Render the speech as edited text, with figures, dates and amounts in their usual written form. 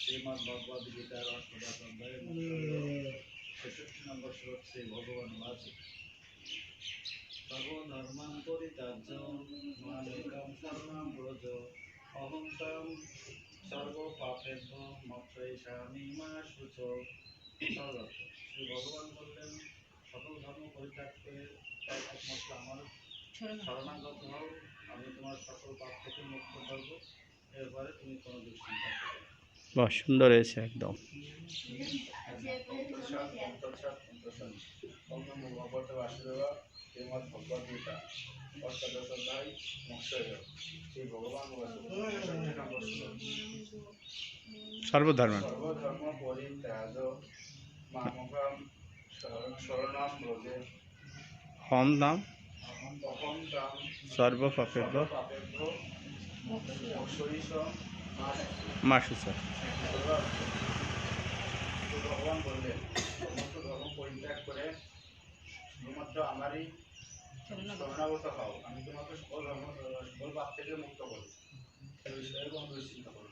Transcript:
শ্রীমদ্ভগবদ্গীতার অষ্টাদশ অধ্যায়ের ৬৬ নম্বর শ্লোক শ্রী ভগবান বলেছেন, সর্বধর্মাণ পরিত্যাজ্য মামেকং শরণং ব্রজ অহং ত্বং সর্বপাপেভ্যো মোক্ষয়িষ্যামি মা শুচো। সর্বার্থ শ্রী ভগবান বললেন, সকল ধর্ম পরিত্যাগ করে একমাত্র আমার শরণাগত হও, আমি তোমার সকল পাপ থেকে মুক্ত করবো। এরপরে তুমি কোনো দুশ্চিন্তা করবে না। বাহ, সুন্দর হয়েছে একদম। ভগবদ্গীতা অষ্টাদশ অধ্যায় মোক্ষয় শ্রী ভগবান সর্বধর্ম পরিত্যাগ মামেকং শরণং ব্রজ হম নাম অহং ত্বং সর্বপাপেভ্যো সর্বপাপেভ্যো মোক্ষয়িষ্যামি মা শুচো। ভগবান বললেন, সমস্ত ধর্ম পরিত্যাগ করে শুধুমাত্র আমারই শরণাগত হও, আমি তোমাকে সকল পাপ থেকে মুক্ত করব। সে বিষয়ে কোনো দুশ্চিন্তা করবে